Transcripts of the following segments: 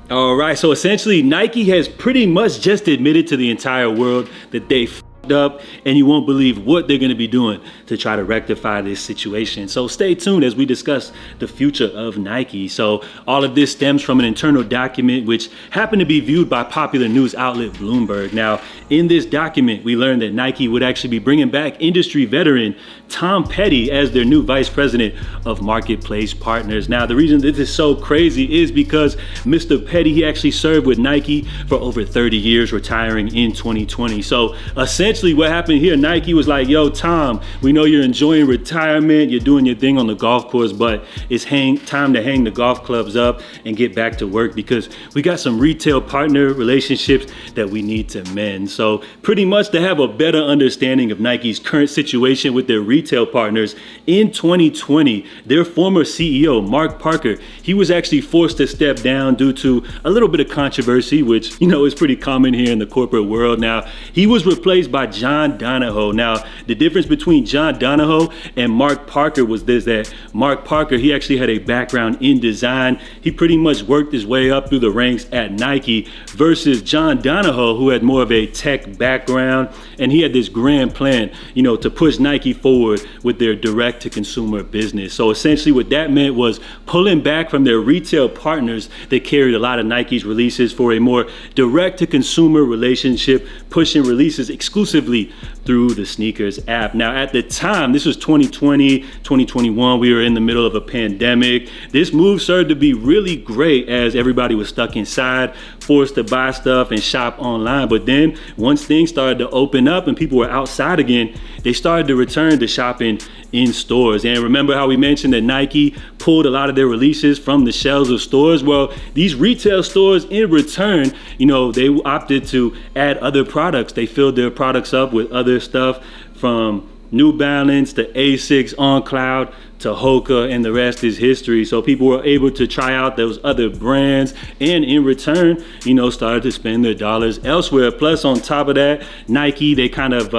All right, so essentially Nike has pretty much just admitted to the entire world that they f***ed up, and you won't believe what they're going to be doing to try to rectify this situation. So stay tuned as we discuss the future of Nike. So all of this stems from an internal document which happened to be viewed by popular news outlet Bloomberg. Now, in this document, we learned that Nike would actually be bringing back industry veteran Tom Petty as their new vice president of marketplace partners. Now, the reason this is so crazy is because Mr. Petty, he actually served with Nike for over 30 years, retiring in 2020. So essentially what happened here, Nike was like, yo, Tom, we know you're enjoying retirement, you're doing your thing on the golf course, but it's time to hang the golf clubs up and get back to work because we got some retail partner relationships that we need to mend. So pretty much to have a better understanding of Nike's current situation with their retail partners, in 2020, their former CEO, Mark Parker, he was actually forced to step down due to a little bit of controversy, which, you know, is pretty common here in the corporate world. Now, he was replaced by John Donahoe. Now, the difference between John Donahoe and Mark Parker was this, that Mark Parker, he actually had a background in design. He pretty much worked his way up through the ranks at Nike versus John Donahoe, who had more of a tech background, and he had this grand plan, you know, to push Nike forward with their direct to consumer business. So essentially what that meant was pulling back from their retail partners that carried a lot of Nike's releases for a more direct to consumer relationship, pushing releases exclusively through the SNKRS app. Now, at the time, this was 2020, 2021, we were in the middle of a pandemic. This move served to be really great as everybody was stuck inside, forced to buy stuff and shop online. But then once things started to open up and people were outside again, they started to return to shopping in stores. And remember how we mentioned that Nike pulled a lot of their releases from the shelves of stores? Well, these retail stores in return, you know, they opted to add other products. They filled their products up with other stuff from New Balance to Asics, On Cloud to Hoka, and the rest is history. So people were able to try out those other brands and in return, you know, started to spend their dollars elsewhere. Plus on top of that, Nike, they kind of,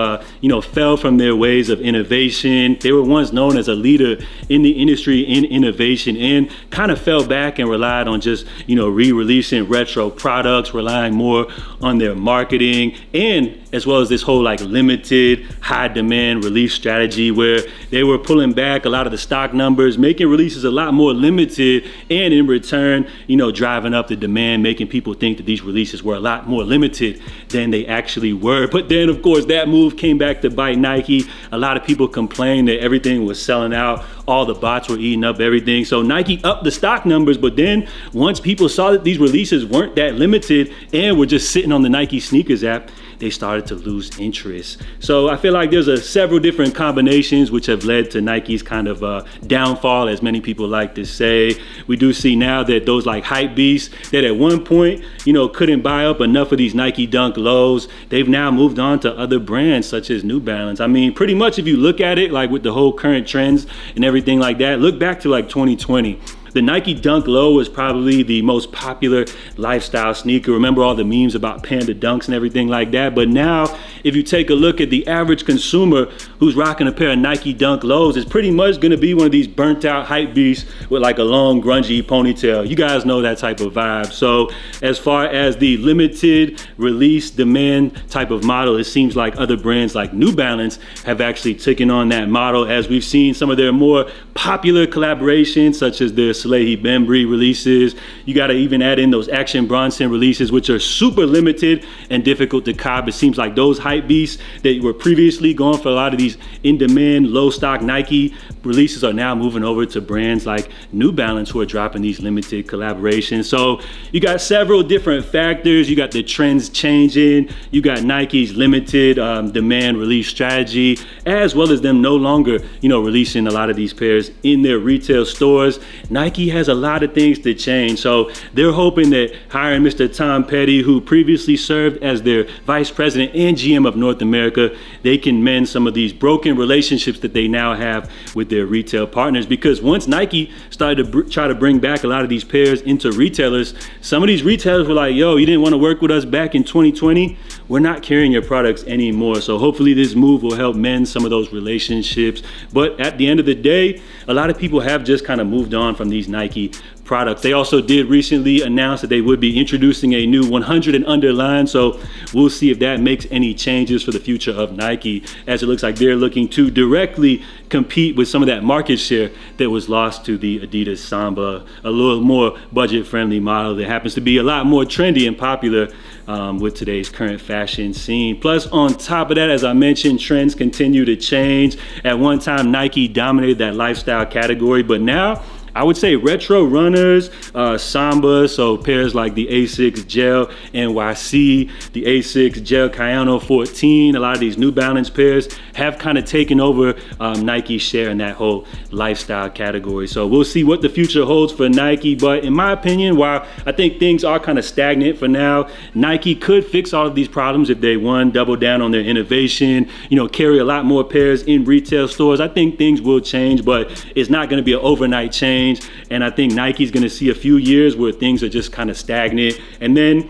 fell from their ways of innovation. They were once known as a leader in the industry in innovation and kind of fell back and relied on just, you know, re-releasing retro products, relying more on their marketing, and as well as this whole like limited high demand release strategy where they were pulling back a lot of the stock numbers, making releases a lot more limited, and in return, you know, driving up the demand, making people think that these releases were a lot more limited than they actually were. But then, of course, that move came back to bite Nike. A lot of people complained that everything was selling out, all the bots were eating up everything. So Nike upped the stock numbers, but then once people saw that these releases weren't that limited and were just sitting on the Nike SNKRS app, they started to lose interest. So I feel like there's several different combinations which have led to Nike's kind of downfall, as many people like to say. We do see now that those like hype beasts that at one point, you know, couldn't buy up enough of these Nike Dunk lows, they've now moved on to other brands such as New Balance. I mean, pretty much if you look at it, like with the whole current trends and everything like that, look back to like 2020. The Nike Dunk Low was probably the most popular lifestyle sneaker. Remember all the memes about panda dunks and everything like that? But now, if you take a look at the average consumer who's rocking a pair of Nike Dunk Lows, it's pretty much gonna be one of these burnt out hype beasts with like a long grungy ponytail. You guys know that type of vibe. So as far as the limited release demand type of model, it seems like other brands like New Balance have actually taken on that model, as we've seen some of their more popular collaborations such as their Salehi Bembry releases. You got to even add in those Action Bronson releases, which are super limited and difficult to cop. It seems like those hype beasts that were previously going for a lot of these in-demand, low-stock Nike releases are now moving over to brands like New Balance, who are dropping these limited collaborations. So you got several different factors. You got the trends changing. You got Nike's limited demand release strategy, as well as them no longer, you know, releasing a lot of these pairs in their retail stores. Nike has a lot of things to change. So they're hoping that hiring Mr. Tom Petty, who previously served as their vice president and GM of North America, they can mend some of these broken relationships that they now have with their retail partners. Because once Nike started to try to bring back a lot of these pairs into retailers, some of these retailers were like, yo, you didn't want to work with us back in 2020? We're not carrying your products anymore. So hopefully this move will help mend some of those relationships. But at the end of the day, a lot of people have just kind of moved on from these Nike products. They also did recently announce that they would be introducing a new 100 and under line, so we'll see if that makes any changes for the future of Nike, as it looks like they're looking to directly compete with some of that market share that was lost to the Adidas Samba, a little more budget-friendly model that happens to be a lot more trendy and popular with today's current fashion scene. Plus, on top of that, as I mentioned, trends continue to change. At one time, Nike dominated that lifestyle category, but now I would say retro runners, Samba, so pairs like the Asics Gel NYC, the Asics Gel Kayano 14, a lot of these New Balance pairs have kind of taken over Nike's share in that whole lifestyle category. So we'll see what the future holds for Nike, but in my opinion, while I think things are kind of stagnant for now, Nike could fix all of these problems if they, one, double down on their innovation, carry a lot more pairs in retail stores. I think things will change, but it's not going to be an overnight change. And I think Nike's going to see a few years where things are just kind of stagnant. And then,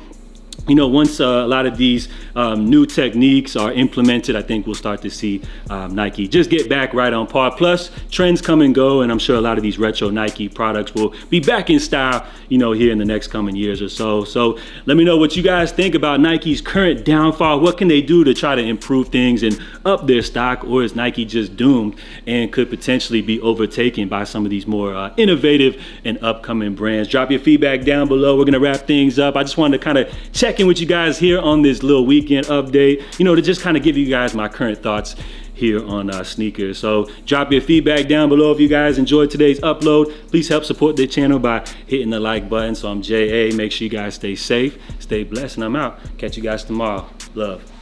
once a lot of these new techniques are implemented, I think we'll start to see Nike just get back right on par. Plus, trends come and go, and I'm sure a lot of these retro Nike products will be back in style, here in the next coming years or so. So let me know what you guys think about Nike's current downfall. What can they do to try to improve things and up their stock, or is Nike just doomed and could potentially be overtaken by some of these more innovative and upcoming brands? Drop your feedback down below. We're gonna wrap things up. I just wanted to kind of check in with you guys here on this little weekend update, to just kind of give you guys my current thoughts here on sneakers. So drop your feedback down below. If you guys enjoyed today's upload, please help support the channel by hitting the like button. So I'm JA. Make sure you guys stay safe, stay blessed, and I'm out. Catch you guys tomorrow. Love.